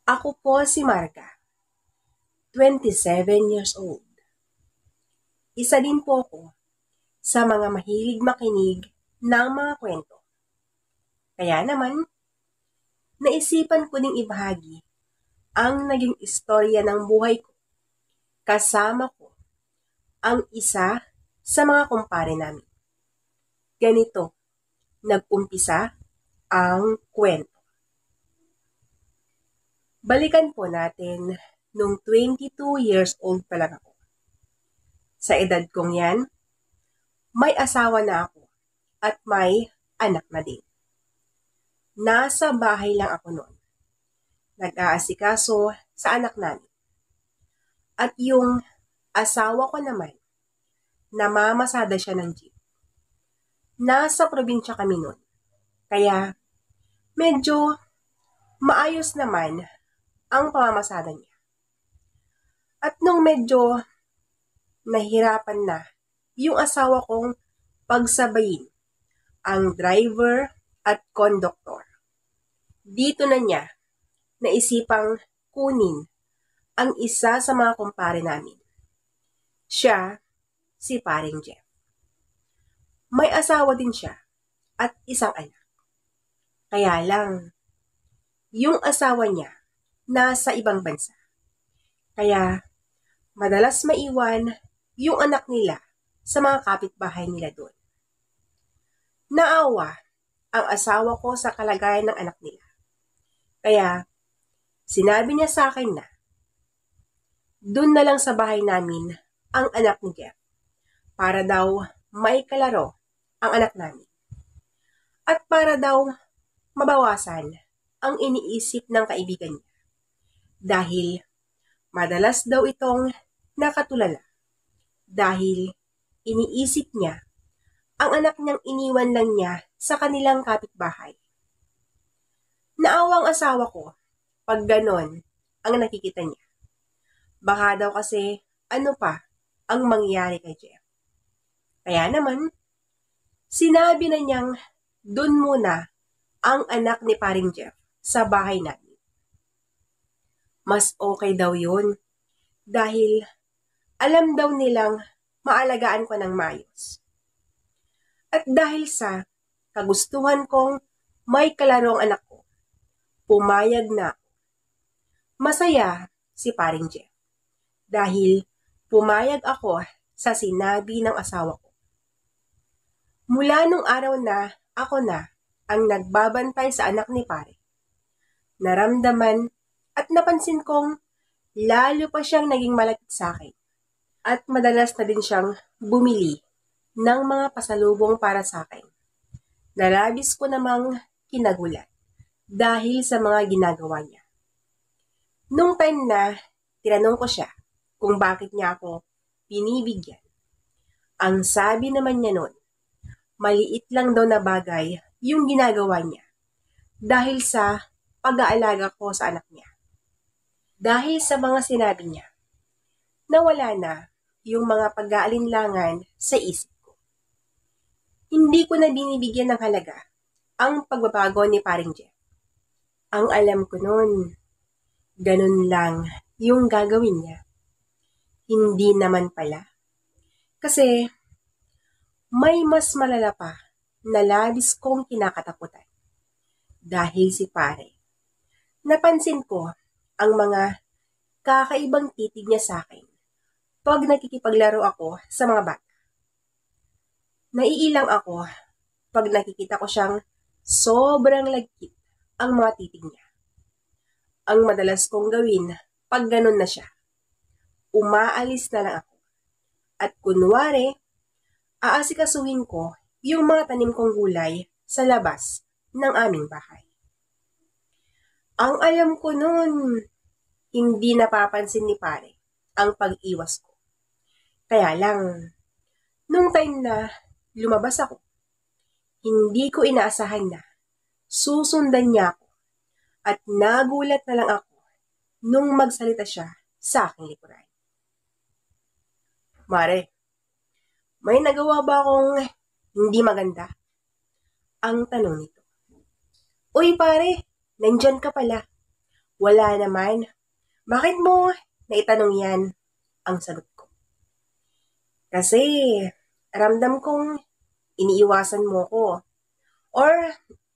Ako po si Marga, 27 years old. Isa din po ako sa mga mahilig makinig ng mga kwento. Kaya naman, naisipan ko ding ibahagi ang naging istorya ng buhay ko. Kasama ko ang isa sa mga kumpare namin. Ganito, nag-umpisa ang kwento. Balikan po natin nung 22 years old pa lang ako. Sa edad kong yan, may asawa na ako at may anak na din. Nasa bahay lang ako noon. Nag-aasikaso sa anak namin. At yung asawa ko naman, namamasada siya ng jeep. Nasa probinsya kami noon. Kaya medyo maayos naman ang pamamasada niya. At nung medyo nahirapan na yung asawa kong pagsabayin ang driver at konduktor, dito na niya naisipang kunin ang isa sa mga kumpare namin. Siya, si paring Jeff. May asawa din siya at isang anak. Kaya lang, yung asawa niya nasa ibang bansa. Kaya madalas maiwan yung anak nila sa mga kapitbahay nila doon. Naawa ang asawa ko sa kalagayan ng anak nila. Kaya sinabi niya sa akin na doon na lang sa bahay namin ang anak ni Jeff para daw may kalaro ang anak namin. At para daw mabawasan ang iniisip ng kaibigan niya. Dahil madalas daw itong nakatulala. Dahil iniisip niya ang anak niyang iniwan lang niya sa kanilang kapitbahay. Naawang asawa ko pag ganon ang nakikita niya. Baka daw kasi ano pa ang mangyari kay Jeff. Kaya naman, sinabi na niyang dun muna ang anak ni paring Jeff sa bahay namin. Mas okay daw yun dahil alam daw nilang maalagaan ko ng maayos. At dahil sa kagustuhan kong may kalarong anak ko, pumayag na ako. Masaya si paring Jeff dahil pumayag ako sa sinabi ng asawa ko. Mula nung araw na ako na ang nagbabantay sa anak ni pare, naramdaman at napansin kong lalo pa siyang naging malapit sa akin at madalas na din siyang bumili ng mga pasalubong para sa akin. Nalabis ko namang kinagulat dahil sa mga ginagawa niya. Nung time na tinanong ko siya kung bakit niya ako pinibigyan, ang sabi naman niya noon, maliit lang daw na bagay yung ginagawa niya dahil sa pag-aalaga ko sa anak niya. Dahil sa mga sinabi niya, nawala na yung mga pag-aalinlangan sa isip ko. Hindi ko na binibigyan ng halaga ang pagbabago ni paring Jeff. Ang alam ko noon, ganun lang yung gagawin niya. Hindi naman pala. Kasi may mas malala pa na labis kong kinakatakutan. Dahil si pare, napansin ko ang mga kakaibang titig niya sa akin pag nakikipaglaro ako sa mga bata. Naiilang ako pag nakikita ko siyang sobrang lagkit ang mga titig niya. Ang madalas kong gawin pag ganun na siya, umaalis na lang ako. At kunwari, aasikasuhin ko yung mga tanim kong gulay sa labas ng aming bahay. Ang alam ko noon, hindi napapansin ni pare ang pag-iwas ko. Kaya lang, nung time na lumabas ako, hindi ko inaasahan na susundan niya ako at nagulat na lang ako nung magsalita siya sa aking likuran. Mare, may nagawa ba akong hindi maganda? Ang tanong nito. Uy pare, nandyan ka pala. Wala naman. Bakit mo naitanong yan? Ang sagot ko. Kasi ramdam kong iniiwasan mo ko. Or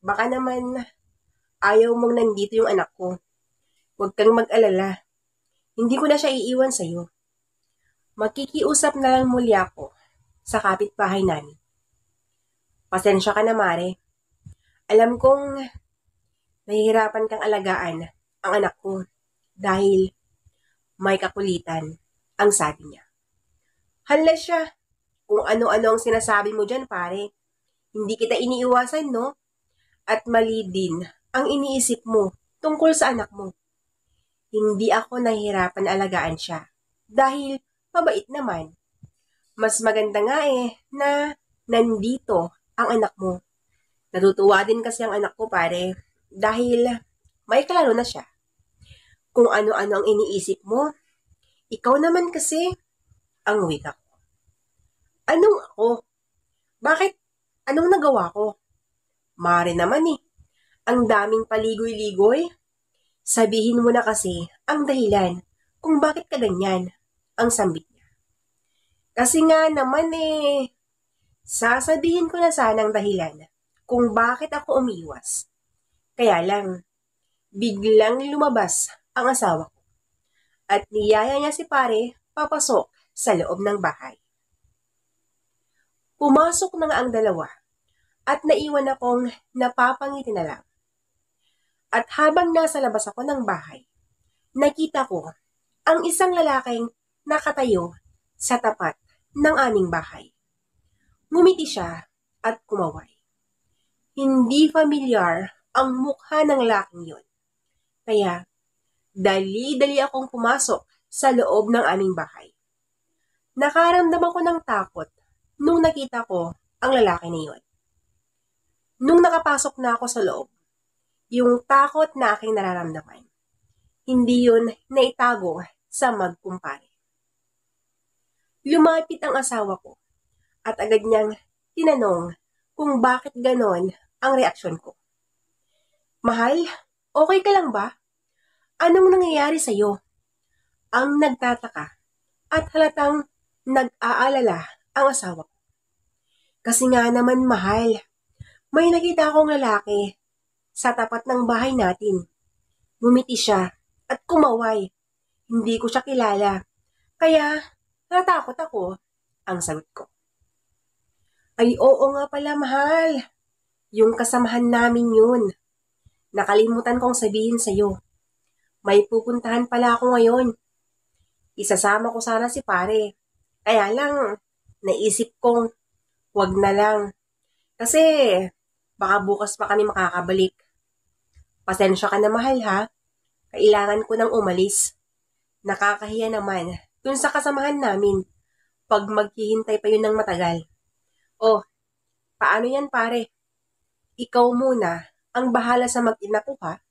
baka naman ayaw mong nandito yung anak ko. Huwag kang mag-alala. Hindi ko na siya iiwan sa'yo. Makikiusap na lang muli ako sa kapitbahay namin. Pasensya ka na, Mare. Alam kong nahihirapan kang alagaan ang anak ko dahil may kakulitan, ang sabi niya. Hala siya, kung ano-ano ang sinasabi mo dyan, pare. Hindi kita iniiwasan, no? At mali din ang iniisip mo tungkol sa anak mo. Hindi ako nahihirapan alagaan siya dahil mabait naman. Mas maganda nga na nandito ang anak mo. Natutuwa din kasi ang anak ko, pare, dahil may klaro na siya. Kung ano-ano ang iniisip mo, ikaw naman kasi ang wika ko. Anong ako? Bakit? Anong nagawa ko? Mare naman ang daming paligoy-ligoy. Sabihin mo na kasi ang dahilan kung bakit ka ganyan, ang sambit niya. Kasi nga naman sasabihin ko na sana ang dahilan kung bakit ako umiwas. Kaya lang, biglang lumabas ang asawa ko. At niyaya niya si pare papasok sa loob ng bahay. Pumasok na nga ang dalawa at naiwan akong napapangiti na lang. At habang nasa labas ako ng bahay, nakita ko ang isang lalaking nakatayo sa tapat ng aming bahay. Ngumiti siya at kumaway. Hindi familiar ang mukha ng lalaking yun. Kaya, dali-dali akong pumasok sa loob ng aming bahay. Nakaramdam ako ng takot nung nakita ko ang lalaki na yun. Nung nakapasok na ako sa loob, yung takot na aking nararamdaman, hindi yun naitago sa magkumpare. Lumapit ang asawa ko at agad niyang tinanong kung bakit ganon ang reaksyon ko. Mahal, okay ka lang ba? Anong nangyayari sa'yo? Ang nagtataka at halatang nag-aalala ang asawa ko. Kasi nga naman, mahal, may nakita akong lalaki sa tapat ng bahay natin. Ngumiti siya at kumaway. Hindi ko siya kilala. Kaya natakot ako, ang sagot ko. Ay oo nga pala, mahal. Yung kasamahan namin yun. Nakalimutan kong sabihin sa'yo. May pupuntahan pala ako ngayon. Isasama ko sana si pare. Kaya lang, naisip kong wag na lang. Kasi baka bukas pa kami makakabalik. Pasensya ka na, mahal, ha? Kailangan ko nang umalis. Nakakahiya naman dun sa kasamahan namin pag maghihintay pa yun ng matagal. Oh, paano yan, pare? Ikaw muna ang bahala sa mag-ina ko, ha?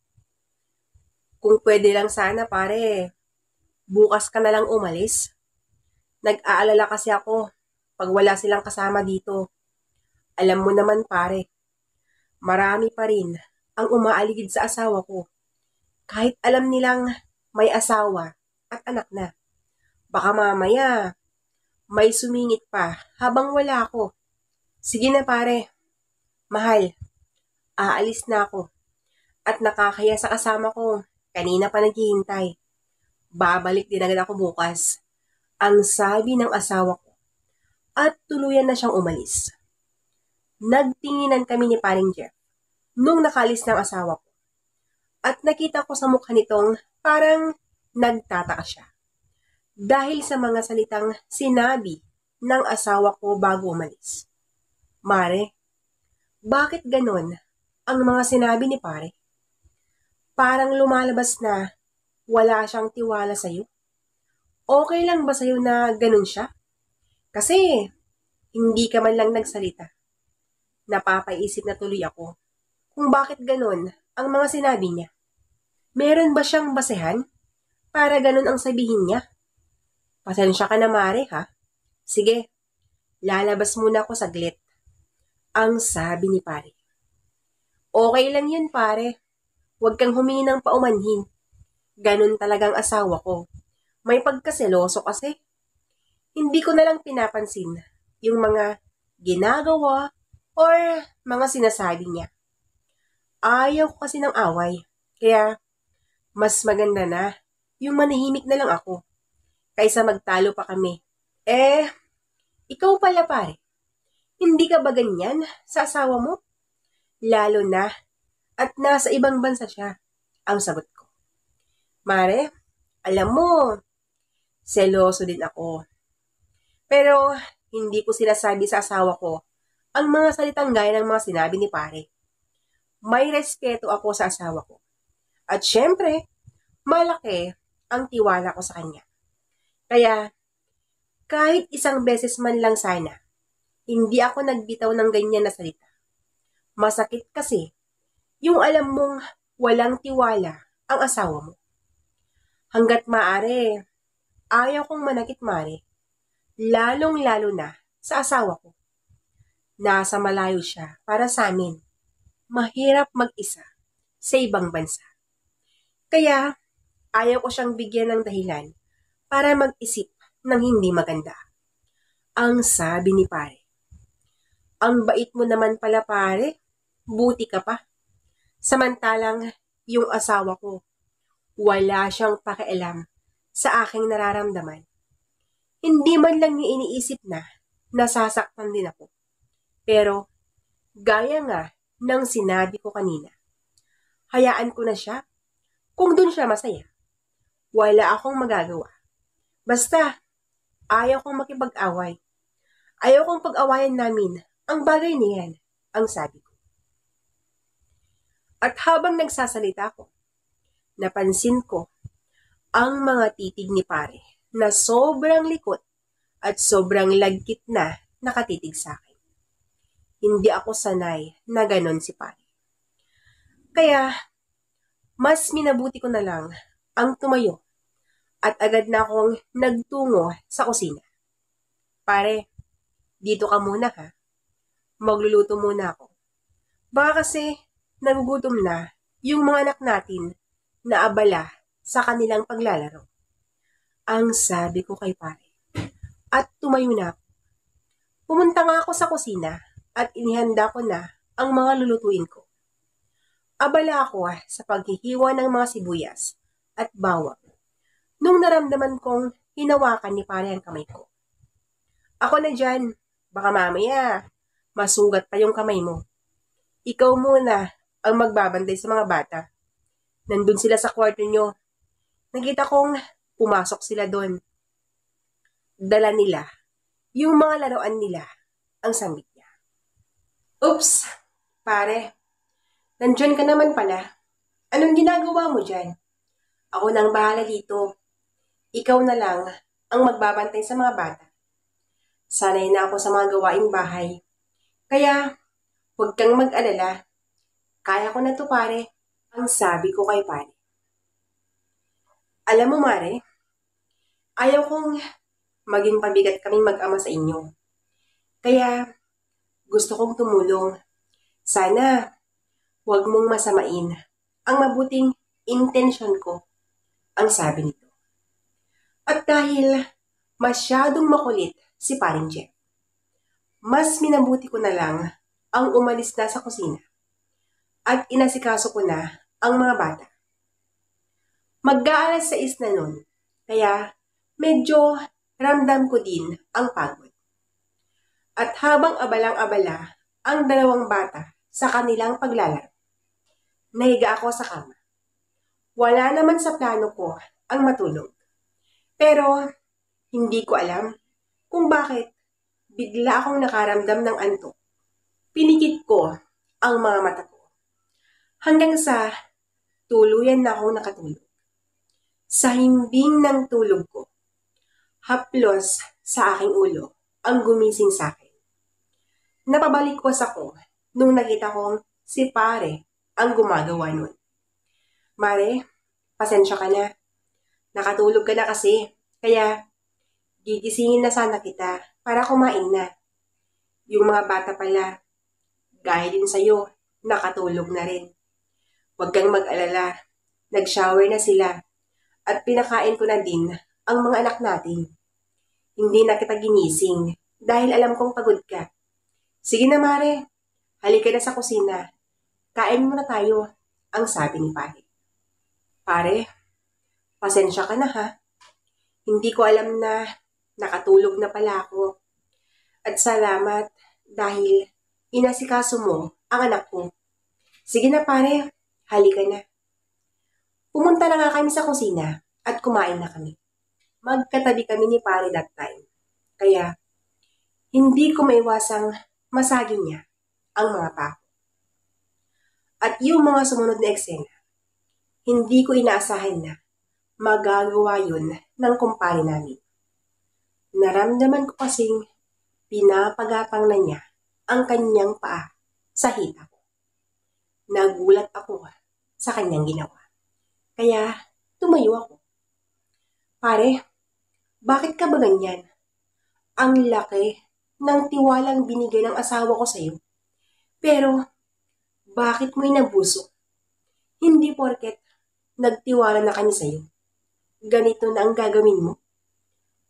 Kung pwede lang sana, pare, bukas ka na lang umalis. Nag-aalala kasi ako pag wala silang kasama dito. Alam mo naman, pare, marami pa rin ang umaaligid sa asawa ko. Kahit alam nilang may asawa at anak na. Baka mamaya may sumingit pa habang wala ako. Sige na, pare. Mahal, aalis na ako. At nakakaya sa kasama ko. Kanina pa naghihintay. Babalik din agad ako bukas. Ang sabi ng asawa ko. At tuluyan na siyang umalis. Nagtinginan kami ni paring Jeff nung nakalis ng asawa ko. At nakita ko sa mukha nitong parang nagtataka siya. Dahil sa mga salitang sinabi ng asawa ko bago umalis. Mare, bakit ganon ang mga sinabi ni pare? Parang lumalabas na wala siyang tiwala sa'yo. Okay lang ba sa'yo na ganon siya? Kasi hindi ka man lang nagsalita. Napapaisip na tuloy ako kung bakit ganon ang mga sinabi niya. Meron ba siyang basehan para ganon ang sabihin niya? Pasensya ka na, Mare, ha? Sige, lalabas muna ako saglit. Ang sabi ni pare. Okay lang yun, pare. Huwag kang humingi ng paumanhin. Ganun talagang asawa ko. May pagkaseloso kasi. Hindi ko na lang pinapansin yung mga ginagawa or mga sinasabi niya. Ayaw ko kasi ng away. Kaya mas maganda na yung manahimik na lang ako kaysa magtalo pa kami. Eh, ikaw pala pare, hindi ka ba ganyan sa asawa mo? Lalo na at nasa ibang bansa siya. Ang sagot ko. Mare, alam mo, seloso din ako. Pero hindi ko sinasabi sa asawa ko ang mga salitang gaya ng mga sinabi ni pare. May respeto ako sa asawa ko. At syempre, malaki ang tiwala ko sa kanya. Kaya, kahit isang beses man lang sana, hindi ako nagbitaw ng ganyan na salita. Masakit kasi, yung alam mong walang tiwala ang asawa mo. Hanggat maaari, ayaw kong manakit mare, lalong-lalo na sa asawa ko. Nasa malayo siya para sa amin. Mahirap mag-isa sa ibang bansa. Kaya, ayaw ko siyang bigyan ng dahilan para mag-isip ng hindi maganda. Ang sabi ni pare, ang bait mo naman pala pare, buti ka pa. Samantalang yung asawa ko, wala siyang pakialam sa aking nararamdaman. Hindi man lang niya iniisip na nasasaktan din ako. Pero, gaya nga ng sinabi ko kanina, hayaan ko na siya kung dun siya masaya. Wala akong magagawa. Basta, ayaw kong makipag-away. Ayaw kong pag-awayan namin ang bagay niyan, ang sabi ko. At habang nagsasalita ko, napansin ko ang mga titig ni pare na sobrang likot at sobrang lagkit na nakatitig sa akin. Hindi ako sanay na ganon si pare. Kaya, mas minabuti ko na lang ang tumayo at agad na akong nagtungo sa kusina. Pare, dito ka muna ha. Magluluto muna ako. Baka kasi nagugutom na yung mga anak natin na abala sa kanilang paglalaro. Ang sabi ko kay pare. At tumayo na ako. Pumunta nga ako sa kusina at inihanda ko na ang mga lulutuin ko. Abala ako sa paghihiwa ng mga sibuyas at bawang nung naramdaman kong hinawakan ni pare ang kamay ko. Ako na dyan, baka mamaya masugat pa yung kamay mo. Ikaw muna ang magbabantay sa mga bata. Nandun sila sa kwarto nyo. Nakita kong pumasok sila doon. Dala nila yung mga laruan nila ang sambit niya. Oops, pare. Nandyan ka naman pala. Anong ginagawa mo dyan? Ako nang bahala dito. Ikaw na lang ang magbabantay sa mga bata. Sanay na ako sa mga gawaing bahay. Kaya, huwag kang mag-alala. Kaya ko na to pare. Ang sabi ko kay pare. Alam mo mare, ayaw kong maging pabigat kaming mag-ama sa inyo. Kaya, gusto kong tumulong. Sana, huwag mong masamain ang mabuting intensyon ko, ang sabi nito. At dahil masyadong makulit si paring Jeff, mas minabuti ko na lang ang umalis na sa kusina at inasikaso ko na ang mga bata. Mag-aalas 6 na nun, kaya medyo ramdam ko din ang pagod. At habang abalang-abala ang dalawang bata sa kanilang paglalaro, nahiga ako sa kama. Wala naman sa plano ko ang matulog. Pero hindi ko alam kung bakit bigla akong nakaramdam ng antok. Pinikit ko ang mga mata ko hanggang sa tuluyan na akong nakatulog. Sa himbing ng tulog ko, haplos sa aking ulo ang gumising sa akin. Napabalikwas ako nung nakita kong si pare ang gumagawa nun. Mare, pasensya ka na. Nakatulog ka na kasi, kaya gigisingin na sana kita para kumain na. Yung mga bata pala, gaya din sa'yo, nakatulog na rin. Huwag kang mag-alala, nag-shower na sila At pinakain ko na din ang mga anak natin. Hindi na kita ginising dahil alam kong pagod ka. Sige na, Mare. Halika na sa kusina. Kain muna tayo, ang sabi ni pare. Pare, pasensya ka na ha. Hindi ko alam na nakatulog na pala ako. At salamat dahil inasikaso mo ang anak ko. Sige na pare, halika na. Pumunta na nga kami sa kusina at kumain na kami. Magkatabi kami ni pare that time. Kaya hindi ko maiwasang masagi niya ang mga pako. At yung mga sumunod na eksena, hindi ko inaasahan na magagawa yun ng kumpare namin. Naramdaman ko kasing pinapagapang na niya ang kanyang paa sa hita ko. Nagulat ako sa kanyang ginawa. Kaya tumayo ako. Pare, bakit ka ba ganyan? Ang laki ng tiwalang binigay ng asawa ko sa'yo. Pero, bakit mo inabuso? Hindi porket nagtiwala na kami sa'yo. Ganito na ang gagawin mo?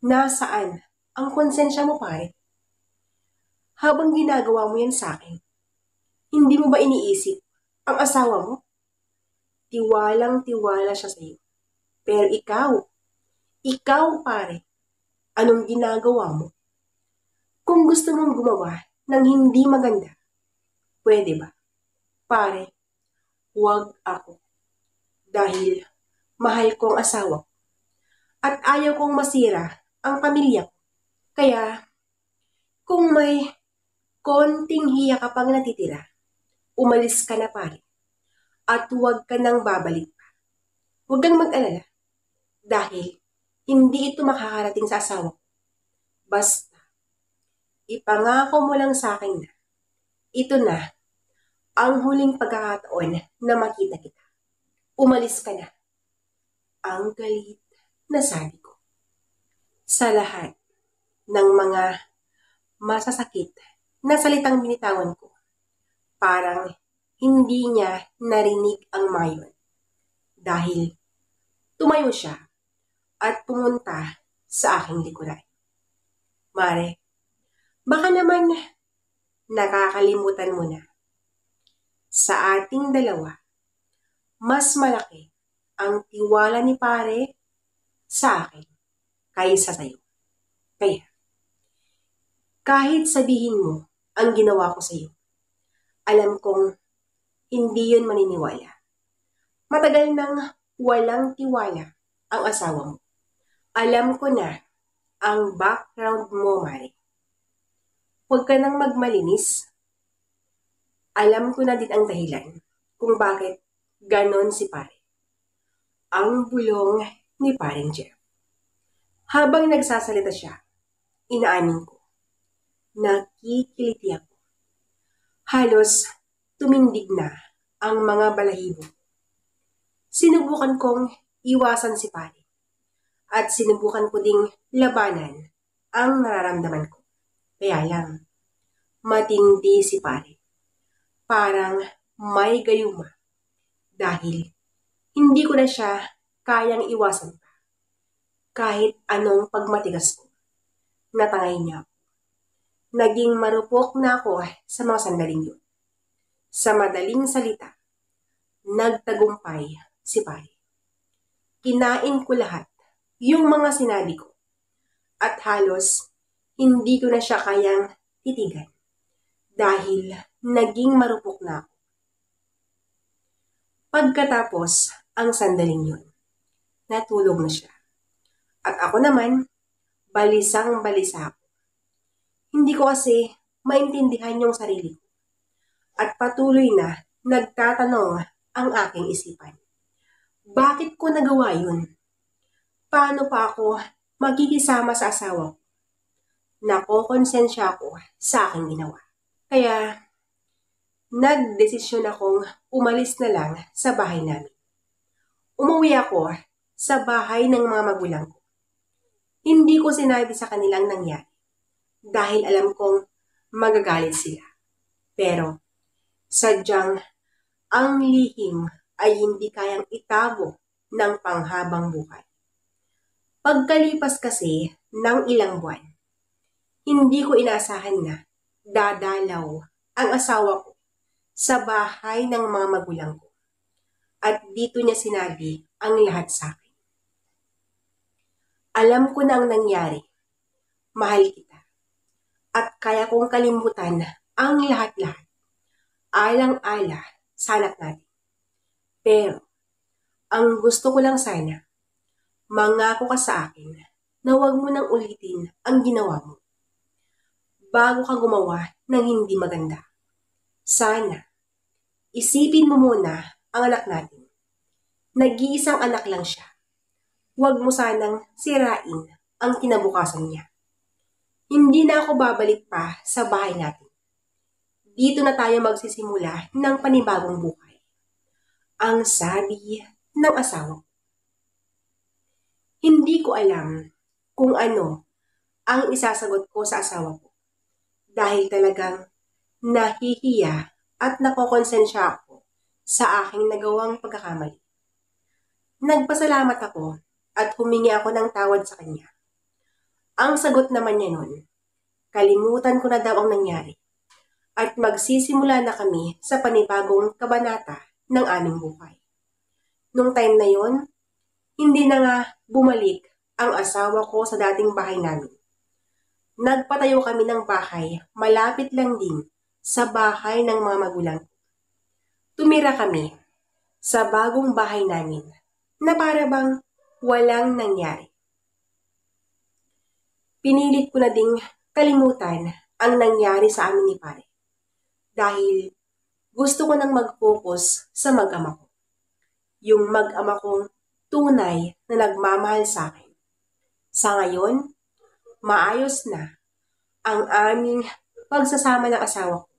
Nasaan ang konsensya mo, pare? Habang ginagawa mo yan sa akin, hindi mo ba iniisip ang asawa mo? Tiwalang-tiwala siya sa'yo. Pero ikaw pare, anong ginagawa mo? Kung gusto mong gumawa ng hindi maganda, pwede ba? Pare, huwag ako. Dahil mahal ko ang asawa ko. At ayaw kong masira ang pamilya ko. Kaya, kung may konting hiya ka pang natitira, umalis ka na pare. At huwag ka nang babalik pa. Huwag kang mag-alala. Dahil hindi ito makakarating sa asawa ko. Basta, ipangako mo lang sa akin na ito na ang huling pagkakataon na makita kita. Umalis ka na. Ang galit na sabi ko. Sa lahat ng mga masasakit na salitang binitawan ko, parang hindi niya narinig ang mayon. Dahil tumayo siya at pumunta sa aking likuran. Mare, baka naman nakakalimutan mo na. Sa ating dalawa, mas malaki ang tiwala ni pare sa akin kaysa sa'yo. Kaya, kahit sabihin mo ang ginawa ko sa'yo, alam kong hindi yun maniniwala. Matagal nang walang tiwala ang asawa mo. Alam ko na ang background mo, Mare. Huwag ka nang magmalinis. Alam ko na din ang dahilan kung bakit ganon si pare. Ang bulong ni paring Jeff. Habang nagsasalita siya, inaamin ko. Nakikiliti ako. Halos tumindig na ang mga balahibo. Sinubukan kong iwasan si pare. At sinubukan ko ding labanan ang nararamdaman ko. Kaya lang, matindi si pare. Parang may gayuma. Dahil hindi ko na siya kayang iwasan pa. Kahit anong pagmatigas ko, natangay niya ako. Naging marupok na ako sa mga sandaling yun. Sa madaling salita, nagtagumpay si pare. Kinain ko lahat yung mga sinabi ko. At halos hindi ko na siya kayang titigan. Dahil naging marupok na ako. Pagkatapos ang sandaling yun, natulog na siya. At ako naman, balisang-balisa ako. Hindi ko kasi maintindihan yung sarili ko. At patuloy na nagtatanong ang aking isipan. Bakit ko nagawa yun? Paano pa ako magkikisama sa asawa ko? Nakokonsensya ako sa aking ginawa. Kaya, nagdesisyon akong umalis na lang sa bahay namin. Umuwi ako sa bahay ng mga magulang ko. Hindi ko sinabi sa kanilang nangyari dahil alam kong magagalit sila. Pero, sadyang ang lihim ay hindi kayang itago ng panghabang buhay. Pagkalipas kasi ng ilang buwan, hindi ko inaasahan na dadalaw ang asawa ko sa bahay ng mga magulang ko. At dito niya sinabi ang lahat sa akin. Alam ko na ang nangyari. Mahal kita. At kaya kong kalimutan ang lahat-lahat. Alang-ala sa anak natin. Pero, ang gusto ko lang sana, mangako ka sa akin na huwag mo nang ulitin ang ginawa mo bago ka gumawa ng hindi maganda. Sana, isipin mo muna ang anak natin. Nag-iisang anak lang siya. Huwag mo sanang sirain ang kinabukasan niya. Hindi na ako babalik pa sa bahay natin. Dito na tayo magsisimula ng panibagong buhay. Ang sabi ng asawa ko. Hindi ko alam kung ano ang isasagot ko sa asawa ko. Dahil talagang nahihiya at nakokonsensya ako sa aking nagawang pagkakamali. Nagpasalamat ako at humingi ako ng tawad sa kanya. Ang sagot naman niya nun, kalimutan ko na daw ang nangyari at magsisimula na kami sa panibagong kabanata ng aming buhay. Nung time na yon, hindi na nga bumalik ang asawa ko sa dating bahay namin. Nagpatayo kami ng bahay, malapit lang din sa bahay ng mga magulang. Tumira kami sa bagong bahay namin na para bang walang nangyari. Pinilit ko na ding kalimutan ang nangyari sa amin ni pare. Dahil gusto ko nang mag-focus sa mag-ama ko. Yung mag-ama kong tunay na nagmamahal sa akin. Sa ngayon, maayos na ang aming pagsasama ng asawa ko.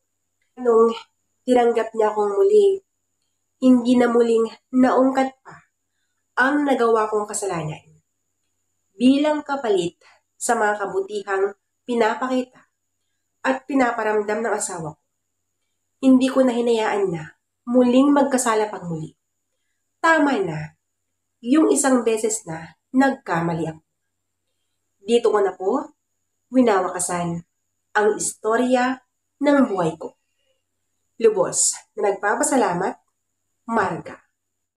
Nung tinanggap niya akong muli, hindi na muling naungkat pa ang nagawa kong kasalanan. Bilang kapalit sa mga kabutihang pinapakita at pinaparamdam ng asawa ko, hindi ko na hinayaan na muling magkasala pang muli. Tama na, yung isang beses na nagkamali ako. Dito ko na po winawakasan ang istorya ng buhay ko. Lubos na nagpapasalamat, Marga.